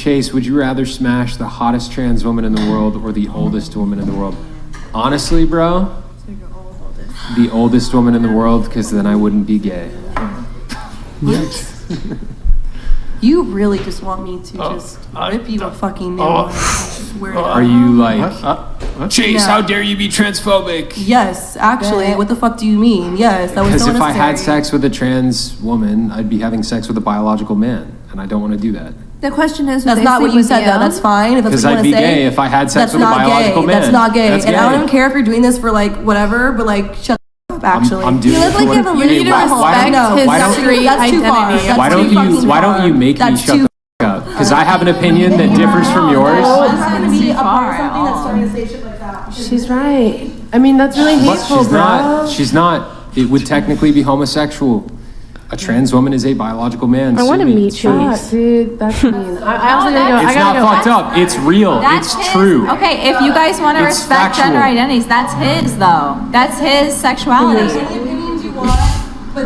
Chase, would you rather smash the hottest trans woman in the world or the oldest woman in the world? Honestly, bro, the oldest woman in the world, because then I wouldn't be gay. What? You really just want me to just rip you a fucking new one? Are you like, Chase, how dare you be transphobic? Yes, actually. What the fuck do you mean? Yes, that was so Because if I unnecessary. had sex with a trans woman, I'd be having sex with a biological man, and I don't want to do that. The question is, that's not what you said, though. That's fine. If that's what you want to say. Because I'd be gay if I had sex with a biological man. That's not gay. That's and gay. I don't even care if you're doing this for like whatever, but like shut the fuck up. Actually, I'm doing you look like you have a little respect his street identity. Why don't you make me shut the fuck up? Because I have an opinion that differs from yours. I'm not going to be a part of something that's starting to say shit like that. She's right. I mean, that's really hateful, bro. She's not. It would technically be homosexual. A trans woman is a biological man. I want to meet you. Dude, that's mean. I also gotta go. It's not fucked up. It's real. It's true. Okay, if you guys want to respect gender identities, that's his though. That's his sexuality.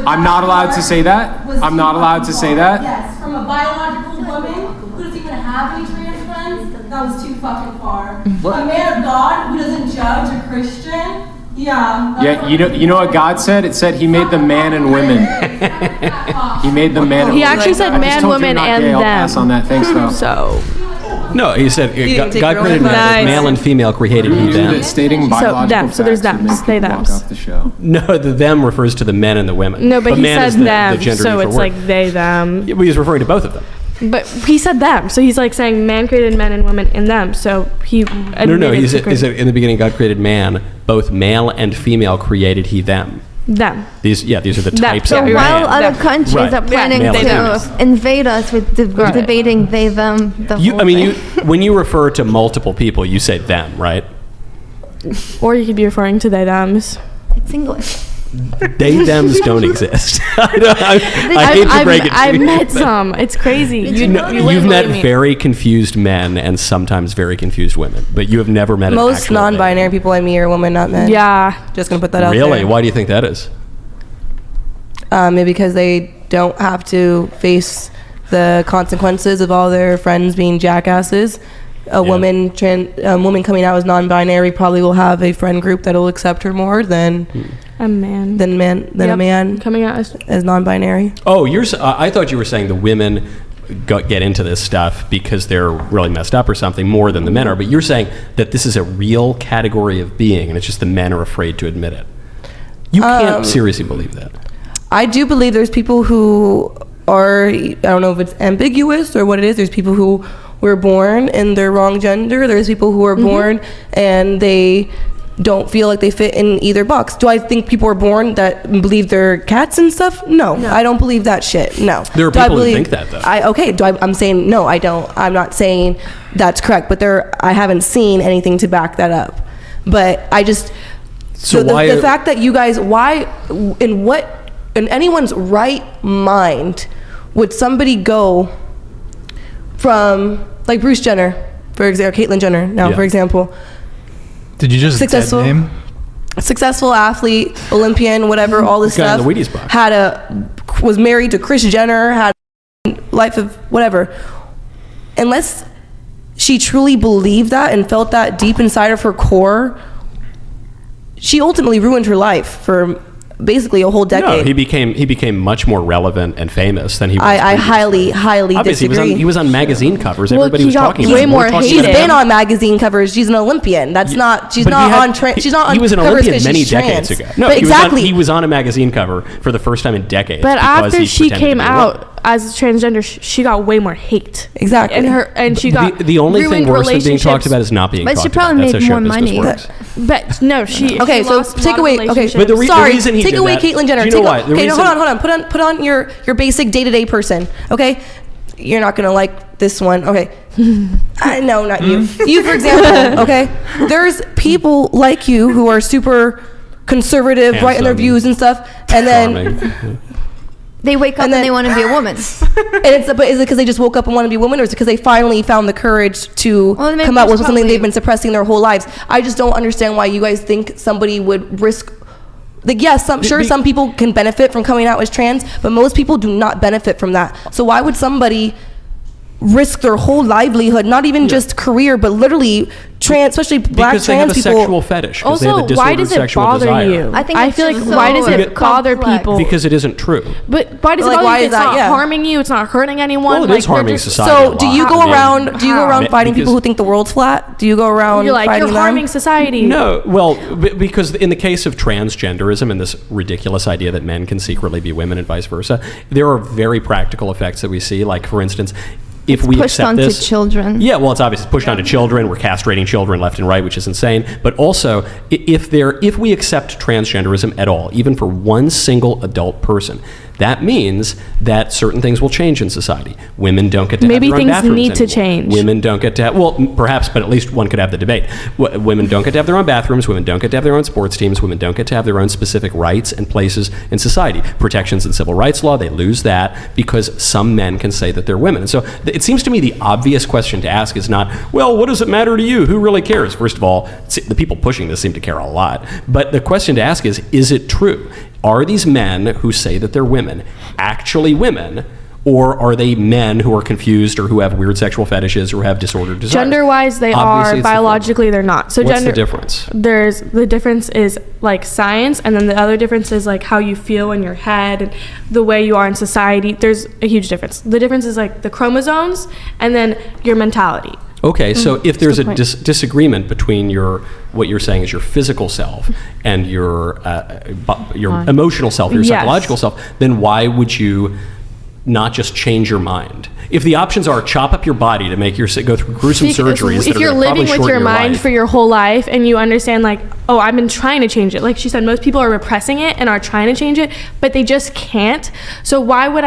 I'm not allowed to say that. I'm not allowed to say that. Yes, from a biological woman who doesn't even have any trans friends, that was too fucking far. What? A man of God who doesn't judge a Christian. Yeah. Yeah, you know what God said? It said He made them man and women. He made them man and women. He actually said man, woman, and them. I'll pass on that. Thanks, though. So. No, he said God created man, male and female created he them. Stating biological so there's them. Say them. Off the show. No, the them refers to the men and the women. No, but he man said is them, the gender so neutral it's word. like they, them. Yeah, but he's referring to both of them. But he said them, so he's like saying man created men and women in them. So he No, he said in the beginning God created man, both male and female created he them. Them. These are the types so of while man. other countries are planning to invade us with debating they, them, the whole thing. When you refer to multiple people, you say them, right? Or you could be referring to they, thems. It's English. They, thems don't exist. I hate to break it to you. I've met some. It's crazy. You've met very confused men and sometimes very confused women, but you have never met most non-binary people I meet are women, not men. Yeah. Just gonna put that out there. Really? Why do you think that is? Maybe because they don't have to face the consequences of all their friends being jackasses. A woman coming out as non-binary probably will have a friend group that'll accept her more than a man. A man coming out as non-binary. Oh, I thought you were saying the women get into this stuff because they're really messed up or something more than the men are. But you're saying that this is a real category of being, and it's just the men are afraid to admit it. You can't seriously believe that. I do believe there's people who are, I don't know if it's ambiguous or what it is. There's people who were born in their wrong gender. There's people who are born and they don't feel like they fit in either box. Do I think people are born that believe they're cats and stuff? No. I don't believe that shit. No. There are people who think that, though. I'm saying no, I don't. I'm not saying that's correct, but I haven't seen anything to back that up. But I just, the fact that you guys, in anyone's right mind would somebody go from, like Bruce Jenner, for example, Caitlyn Jenner now, for example. Did you just successful name? Successful athlete, Olympian, whatever, all this stuff. In the Wheaties box. Was married to Kris Jenner, had life of whatever. Unless she truly believed that and felt that deep inside of her core, she ultimately ruined her life for basically a whole decade. No, he became much more relevant and famous than he was. I highly Obviously, disagree. He was on magazine covers. Everybody was talking way more about She's been on magazine covers. She's an Olympian. She's not He was an covers Olympian many trans. decades ago. No, but he was on a magazine cover for the first time in decades. But after she came out as transgender, she got way more hate. Exactly. And she got the only thing worse than being talked about is not being talked about. But she probably made more money. But no, she okay. So take away. Okay, but the reason he take did away that, Caitlyn Jenner. Do you know why? Okay, hold on. Put on your basic day-to-day person. Okay, you're not gonna like this one. Okay, I know, not you. You, for example. Okay, there's people like you who are super conservative, right in their views and stuff, and then. They wake up and they want to be a woman. Is it because they just woke up and want to be a woman, or is it because they finally found the courage to come out with something they've been suppressing their whole lives? I just don't understand why you guys think somebody would risk. Like, yes, some people can benefit from coming out as trans, but most people do not benefit from that. So why would somebody risk their whole livelihood, not even just career, but literally especially black because trans they have a people. sexual fetish. They have a Also, why does it sexual bother desire. you? I feel like it's why does so it bother complex. people? Because it isn't true. But why does it Like, bother why you? is It's that? not Yeah. harming you. It's not hurting anyone. Well, it like, is harming they're just- society. So a do lot. you go I mean, around How? fighting people Because- who think the world's flat? Do you go around You're like, fighting you're them? harming society. No, well, because in the case of transgenderism and this ridiculous idea that men can secretly be women and vice versa, there are very practical effects that we see. Like, for instance, if we pushed accept onto this, children. Yeah, well, it's obviously pushed onto children. We're castrating children left and right, which is insane. But also, if we accept transgenderism at all, even for one single adult person, that means that certain things will change in society. Women don't get to Maybe have their own things bathrooms need to anymore. change. Women don't get to have, well, perhaps, but at least one could have the debate. Women don't get to have their own bathrooms. Women don't get to have their own sports teams. Women don't get to have their own specific rights and places in society. Protections in civil rights law, they lose that because some men can say that they're women. And so it seems to me the obvious question to ask is not, well, what does it matter to you? Who really cares? First of all, the people pushing this seem to care a lot. But the question to ask is it true? Are these men who say that they're women actually women, or are they men who are confused or who have weird sexual fetishes or have disordered desires? Gender-wise, they Obviously, are. it's Biologically, they're not. So What's gender. the difference? The difference is like science, and then the other difference is like how you feel in your head and the way you are in society. There's a huge difference. The difference is like the chromosomes and then your mentality. Okay, so if there's a point. disagreement between what you're saying is your physical self and your emotional self, your Yes. psychological self, then why would you not just change your mind? If the options are chop up your body to make go through gruesome surgeries, that If are you're gonna probably living with shorten your mind life, for your whole life and you understand like, oh, I've been trying to change it. Like she said, most people are repressing it and are trying to change it, but they just can't. So why would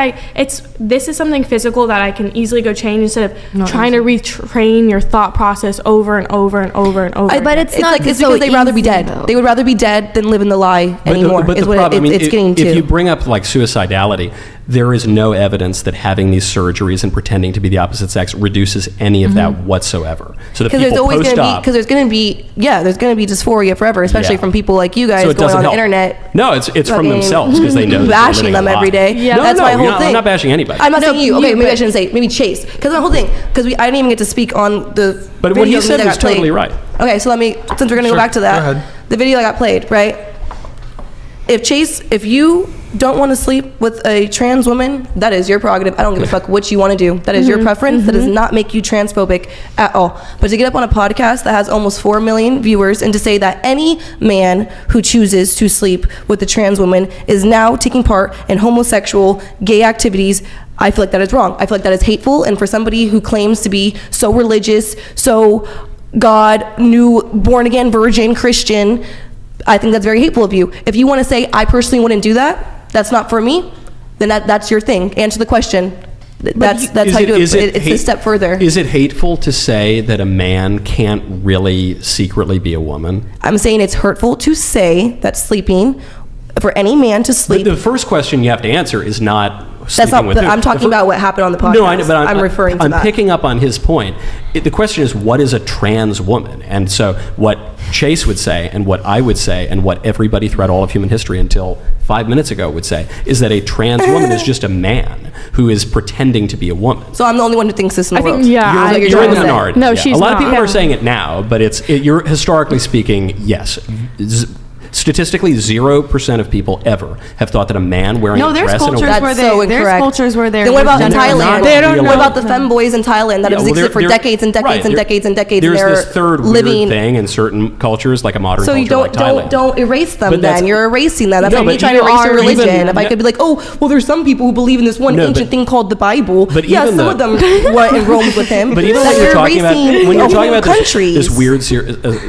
this is something physical that I can easily go change instead of trying to retrain your thought process over and over and over and over. But again. it's not it's so because they'd rather be easy, dead. though. They would rather be dead than live in the lie anymore. But is the what problem, it's getting to. if you bring up like suicidality, there is no evidence that having these surgeries and pretending to be the opposite sex reduces any of that whatsoever. So the because people there's always going to be post-op, because there's going to be dysphoria forever, especially Yeah. from people like you guys so it going doesn't on the help. internet. No, it's from fucking themselves because they know that they're bashing living a them lie. every day. Yeah. No, That's no, my you're whole not- thing. I'm not bashing anybody. I'm not saying you. Okay, maybe I but- shouldn't say maybe Chase because my whole thing because I didn't even get to speak on the. But what video he said that was got played. totally right. Okay, so since we're gonna go back to that, go ahead. the video that got played, right? If you don't want to sleep with a trans woman, that is your prerogative. I don't give a fuck what you want to do. That is your preference. That does not make you transphobic at all. But to get up on a podcast that has almost 4 million viewers and to say that any man who chooses to sleep with a trans woman is now taking part in homosexual gay activities, I feel like that is wrong. I feel like that is hateful. And for somebody who claims to be so religious, so God, new, born again, virgin, Christian, I think that's very hateful of you. If you want to say, I personally wouldn't do that, that's not for me, then that's your thing. Answer the question. That's how you do it. It's a step further. Is it hateful to say that a man can't really secretly be a woman? I'm saying it's hurtful to say that sleeping, for any man to But sleep. the first question you have to answer is not That's sleeping not. with who. I'm talking about what happened on the podcast. No, I know, but I'm referring to I'm that. picking up on his point. The question is, what is a trans woman? And so what Chase would say and what I would say and what everybody throughout all of human history until 5 minutes ago would say is that a trans woman is just a man who is pretending to be a woman. So I'm the only one who thinks this in the I think- world. yeah, Is what You're trying in the to say. minority. No, yeah. she's A lot not. of people Yeah. are saying it now, but you're historically speaking, yes. Statistically, 0% of people ever have thought that a man wearing No, a there's dress and a cultures That's where so there's incorrect. cultures where they're Then what about in They're not Thailand? realizing- What about the femboys in Thailand that have well, existed for they're- decades and decades right, and there- decades and decades? There's and they're this third living. weird thing in certain cultures, like a modern So culture you don't like Thailand. don't erase them. But that's- Then you're erasing them. That's No, like me but trying to you erase your are religion. even- If I could be like, oh, well, there's some people who believe in this one No, ancient but- thing called the Bible. But Yeah, even some the- of them were in Rome with him. But even that when you're talking about erasing countries. this weird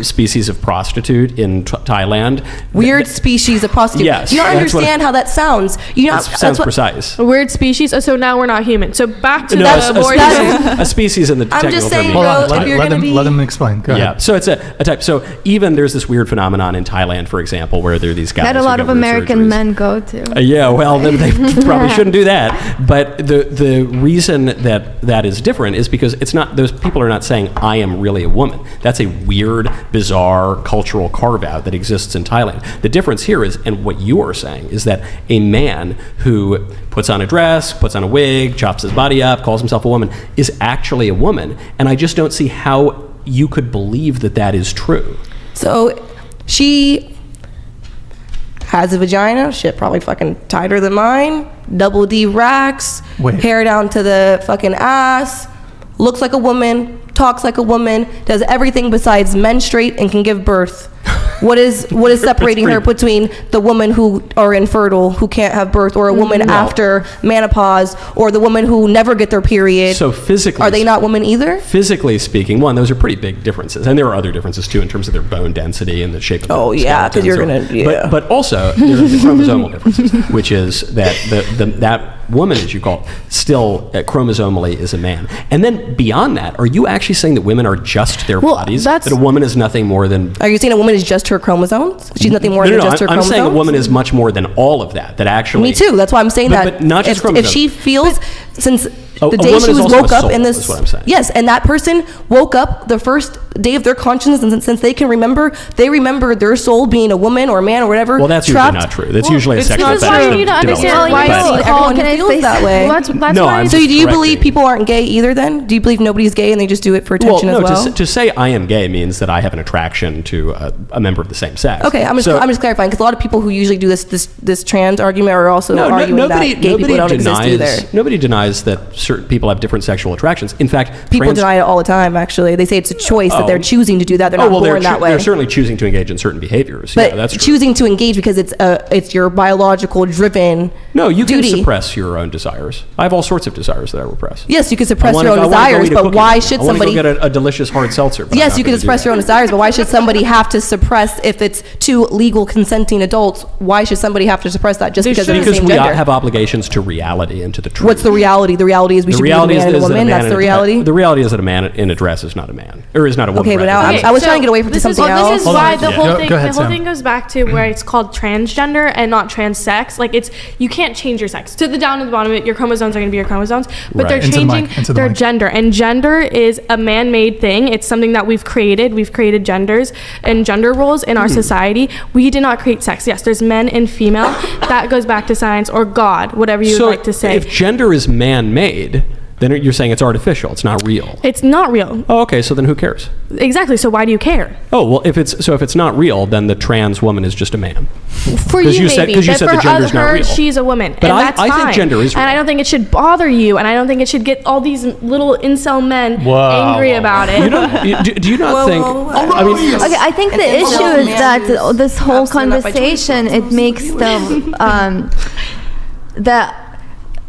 species of prostitute in Thailand, weird species of prostitute. Yes, You don't that's what- understand how that sounds. You know, that sounds precise. A weird species. So now we're not human. So back to No, the abortion. a species in the I'm technical just term. saying, Hold bro, on, if let, you're let gonna him be- let him explain. Go Yeah, ahead. so it's a type. So even there's this weird phenomenon in Thailand, for example, where there are these guys That a who lot get of weird American surgeries. men go to. Yeah, well, then they probably shouldn't do that. But the reason that is different is because it's not, those people are not saying, I am really a woman. That's a weird, bizarre cultural carve-out that exists in Thailand. Thailand. The difference here is, and what you are saying, is that a man who puts on a dress, puts on a wig, chops his body up, calls himself a woman, is actually a woman. And I just don't see how you could believe that that is true. So she has a vagina, shit probably fucking tighter than mine, double D racks, hair down to the fucking ass, looks like a woman, talks like a woman, does everything besides menstruate and can give birth. What is separating her between the woman who are infertile, who can't have birth, or a woman after menopause, or the woman who never get their period? So physically, are they not women either? Physically speaking, one, those are pretty big differences, and there are other differences too in terms of their bone density and the shape of. Oh yeah, because you're gonna. Yeah. But also there are the chromosomal differences, which is that that woman, as you call it, still chromosomally is a man. And then beyond that, are you actually saying that women are just their bodies? That a woman is nothing more than... Are you saying a woman is just her chromosomes? She's nothing more than just her chromosomes? I'm saying a woman is much more than all of that. That actually... Me too. That's why I'm saying that. But not just chromosomes. If she feels... Since the a day woman she is was also woke a up soul, in this... is what I'm saying. Yes, and that person woke up the first day of their consciousness, and since they can remember, they remember their soul being a woman or a man or whatever. Well, that's usually not true. That's usually a sexual fetish. That's why you need to understand why everyone feels that way. That's no, why. So do you believe people aren't gay either then? Do you believe nobody's gay and they just do it for attention as well? To say I am gay means that I have an attraction to a member of the same sex. Okay, I'm just clarifying, because a lot of people who usually do this trans argument are also arguing that gay people don't exist either. Nobody denies that certain people have different sexual attractions. In fact, people deny it all the time, actually. They say it's a choice that they're choosing to do that. They're not born that way. They're certainly choosing to engage in certain behaviors. But yeah, that's true. choosing to engage because it's your biological driven No, you duty. can suppress your own desires. I have all sorts of desires that I repress. Yes, you can suppress your own desires, but why should somebody... I want to go get a delicious hard seltzer. Yes, you can suppress your own desires, but why should somebody have to suppress, if it's two legal consenting adults, why should somebody have to suppress that just because they're the same gender? Because we have obligations to reality and to the truth. What's the reality? The reality is we should be a man and a woman. That's the reality. The reality is that a man in a dress is not a man, or is not a woman. Okay, but now I was trying to get away from something else. This is why the whole thing goes back to where it's called transgender and not trans-sex. Like, it's, you can't change your sex. To the down and the bottom of it, your chromosomes are going to be your chromosomes, but they're changing their gender. And gender is a man-made thing. It's something that we've created. We've created genders and gender roles in our society. We did not create sex. Yes, there's men and female. That goes back to science or God, whatever you would like to say. If gender is man-made, then you're saying it's artificial. It's not real. It's not real. Oh, okay. So then who cares? Exactly. So why do you care? Oh, well, if it's not real, then the trans woman is just a man. For you, maybe. Because you said the gender's not real. She's a woman. But and that's I fine. think gender is real. And I don't think it should bother you. And I don't think it should get all these little incel men angry about it. Do you not think... I mean, okay, I think the issue is that this whole conversation, it makes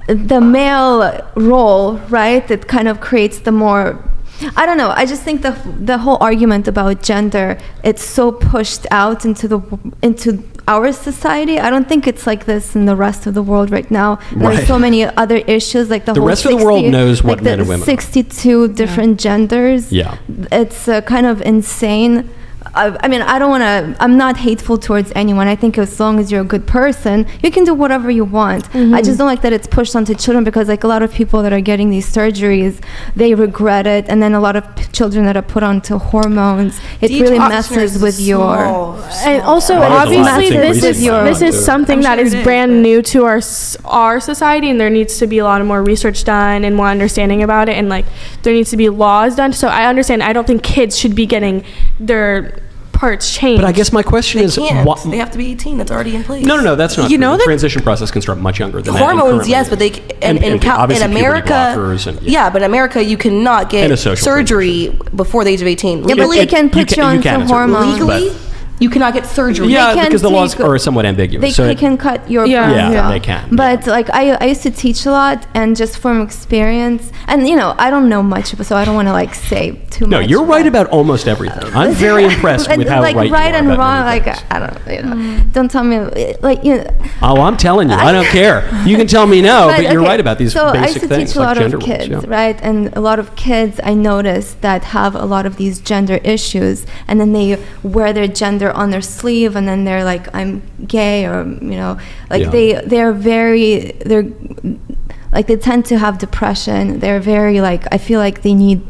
the male role, right? It kind of creates the more... I don't know. I just think the whole argument about gender, it's so pushed out into our society. I don't think it's like this in the rest of the world right now. Right. There's so many other issues, like the whole rest of the world knows what men and women are. 62 different genders. Yeah. It's kind of insane. I mean, I'm not hateful towards anyone. I think as long as you're a good person, you can do whatever you want. Mm-hmm. I just don't like that it's pushed onto children, because like a lot of people that are getting these surgeries, they regret it. And then a lot of children that are put onto hormones, it really messes with your... And also, obviously, this is something that is brand new to our society, and there needs to be a lot of more research done and more understanding about it, and like there needs to be laws done. So I understand. I don't think kids should be getting their parts changed. But I guess my question is, they have to be 18. That's already in place. No, that's not true. The transition process can start much younger than hormones, yes, but they in America, but in America you cannot get surgery before the age of 18. Yeah, but they can put you on some hormones. Legally, you cannot get surgery. Yeah, because the laws are somewhat ambiguous. They can cut your they can. But like I used to teach a lot, and just from experience, and I don't know much, so I don't want to like say too much. No, you're right about almost everything. I'm very impressed with how right you are. Like right and wrong, like I don't, don't tell me like Oh, I'm telling you, I don't care. You can tell me no, but you're right about these basic things like gender roles. So I used to teach a lot of kids, right? And a lot of kids I noticed that have a lot of these gender issues, and then they wear their gender on their sleeve, and then they're like, I'm gay, or they're like they tend to have depression. They're very like, I feel like they need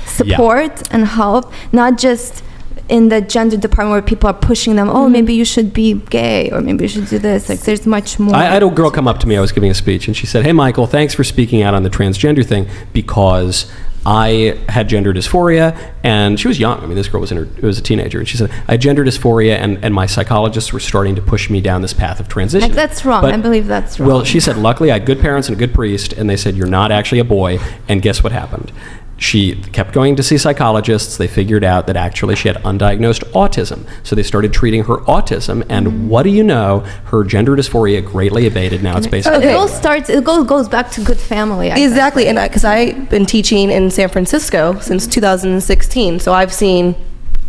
support and help, not just in the gender department where people are pushing them, oh, maybe you should be gay, or maybe you should do this. Like, there's much more. I had a girl come up to me. I was giving a speech, and she said, "Hey, Michael, thanks for speaking out on the transgender thing, because I had gender dysphoria," and she was young. I mean, this girl was a teenager, and she said, "I had gender dysphoria, and my psychologists were starting to push me down this path of transition." Like, that's wrong. I believe that's wrong. Well, she said, luckily, I had good parents and a good priest, and they said, "You're not actually a boy." And guess what happened? She kept going to see psychologists. They figured out that actually she had undiagnosed autism. So they started treating her autism, and what do you know? Her gender dysphoria greatly abated. Now it's basically... It goes back to good family. Exactly, and because I've been teaching in San Francisco since 2016, so I've seen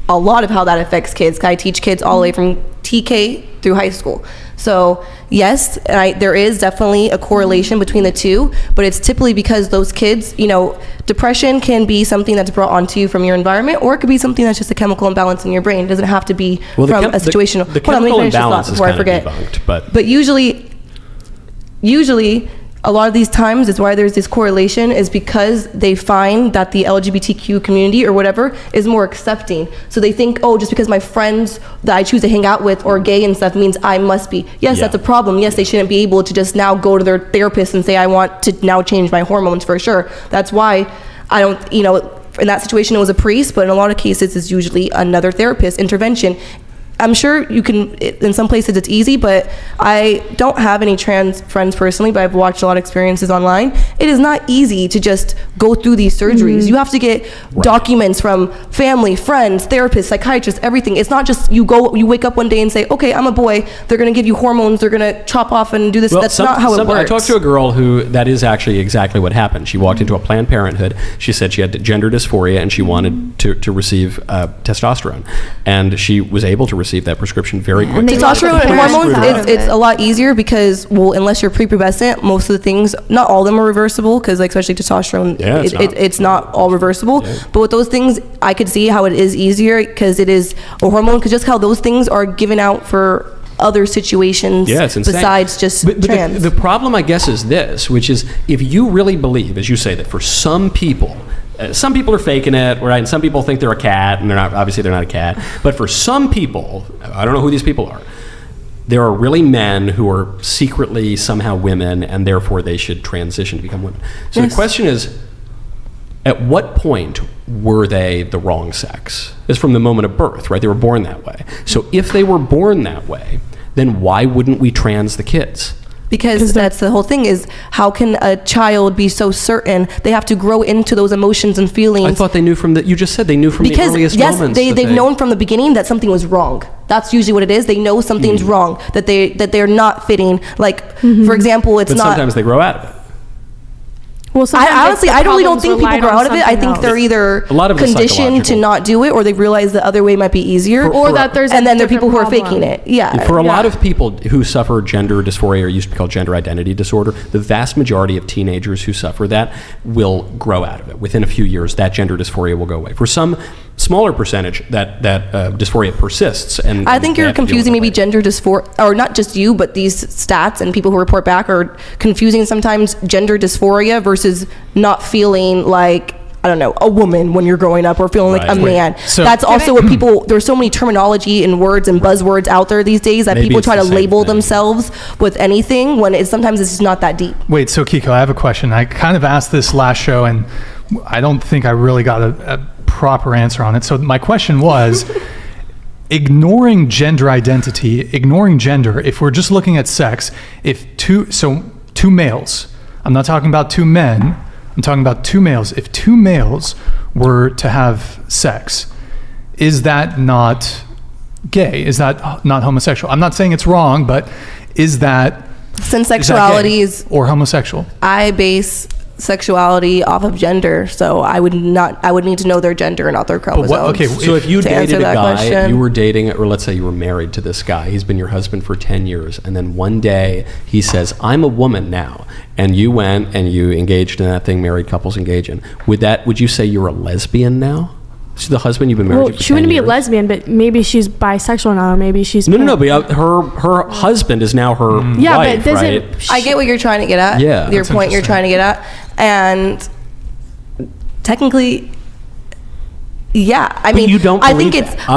a lot of how that affects kids. I teach kids all the way from TK through high school. So yes, there is definitely a correlation between the two, but it's typically because those kids, depression can be something that's brought onto you from your environment, or it could be something that's just a chemical imbalance in your brain. It doesn't have to be from a situation. The chemical imbalance is kind of debunked, but usually a lot of these times is why there's this correlation is because they find that the LGBTQ community or whatever is more accepting. So they think, oh, just because my friends that I choose to hang out with are gay and stuff means I must be. Yes, that's a problem. Yes, they shouldn't be able to just now go to their therapist and say, I want to now change my hormones for sure. That's why I don't, in that situation it was a priest, but in a lot of cases it's usually another therapist intervention. I'm sure you can, in some places it's easy, but I don't have any trans friends personally, but I've watched a lot of experiences online. It is not easy to just go through these surgeries. You have to get documents from family, friends, therapists, psychiatrists, everything. It's not just you wake up one day and say, okay, I'm a boy, they're gonna give you hormones, they're gonna chop off and do this. Well, that's not how it works. I talked to a girl that is actually exactly what happened. She walked into a Planned Parenthood. She said she had gender dysphoria and she wanted to receive testosterone. And she was able to receive that prescription very quickly. Testosterone and hormones, it's a lot easier because, well, unless you're prepubescent, most of the things, not all of them are reversible, because especially testosterone, it's not all reversible. Yeah. But with those things, I could see how it is easier because it is a hormone, because just how those things are given out for other situations besides just trans. The problem, I guess, is this, which is if you really believe, as you say, that for some people are faking it, right? And some people think they're a cat, and they're not a cat. But for some people, I don't know who these people are, there are really men who are secretly somehow women, and therefore they should transition to become women. So the question is, at what point were they the wrong sex? It's from the moment of birth, right? They were born that way. So if they were born that way, then why wouldn't we trans the kids? Because that's the whole thing, is how can a child be so certain? They have to grow into those emotions and feelings. I thought they knew you just said they knew from the earliest moments. Because they've known from the beginning that something was wrong. That's usually what it is. They know something's wrong, that they're not fitting. Like, for example, but sometimes they grow out of it. Well, I really don't think people grow out of it. I think they're either conditioned to not do it, or they realize the other way might be easier, or that there's and then there are people who are faking it. Yeah. For a lot of people who suffer gender dysphoria, or used to be called gender identity disorder, the vast majority of teenagers who suffer that will grow out of it. Within a few years, that gender dysphoria will go away. For some smaller percentage, that dysphoria persists. And I think you're confusing maybe gender dysphoria, or not just you, but these stats and people who report back are confusing sometimes gender dysphoria versus not feeling like, I don't know, a woman when you're growing up, or feeling like a man. So that's also what people, there's so many terminology and words and buzzwords out there these days that people try to label themselves with anything when sometimes it's just not that deep. Wait, so Kiko, I have a question. I kind of asked this last show and I don't think I really got a proper answer on it. So my question was, ignoring gender identity, ignoring gender, if we're just looking at sex, if two males, I'm not talking about two men, I'm talking about two males. If two males were to have sex, is that not gay? Is that not homosexual? I'm not saying it's wrong, but is that... Since sexuality is... Or homosexual? I base sexuality off of gender, so I would need to know their gender, not their chromosomes. So if you dated a guy, you were dating, or let's say you were married to this guy, he's been your husband for 10 years, and then one day he says, I'm a woman now, and you went and you engaged in that thing married couples engage in, would you say you're a lesbian now? She's the husband you've been married to for 10 years. She wouldn't be a lesbian, but maybe she's bisexual now, or maybe she's... No, but her husband is now her wife, but right? I get what you're trying to get at. Yeah. Your point you're trying to get at. And technically, Yeah, I But mean, you don't I think believe it's, that,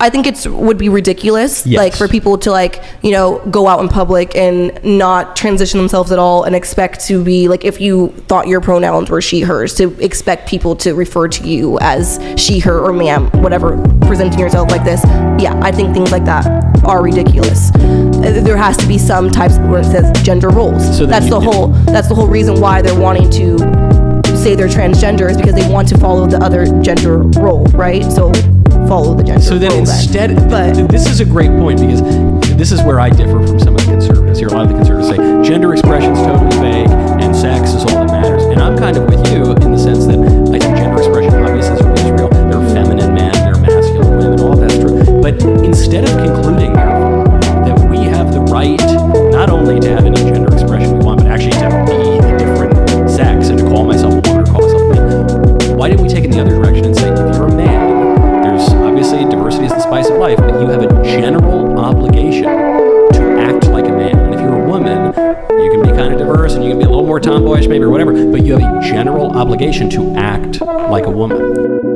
I think it's would be ridiculous, Yes. like for people to like, you know, go out in public and not transition themselves at all and expect to be like, if you thought your pronouns were she, hers, to expect people to refer to you as she, her, or ma'am, whatever, presenting yourself like this. Yeah, I think things like that are ridiculous. There has to be some types where it says gender roles. So then that's the whole reason why they're wanting to say they're transgender is because they want to follow the other gender role, right? So follow the gender So then role instead, But this is a great point, because this is where I differ from some of the conservatives here. A lot of the conservatives say gender expression is totally vague and sex is all that matters. And I'm kind of with you in the sense that I think gender expression obviously is real. There are feminine men, there are masculine women, all that's true. But instead of concluding, therefore, that we have the right not only to have any gender expression we want, but actually to be a different sex and to call myself a woman or call myself a man, why didn't we take it in the other direction and say, if you're a man, there's obviously diversity is the spice of life, but you have a general obligation to act like a man. And if you're a woman, you can be kind of diverse and you can be a little more tomboyish maybe or whatever, but you have a general obligation to act like a woman.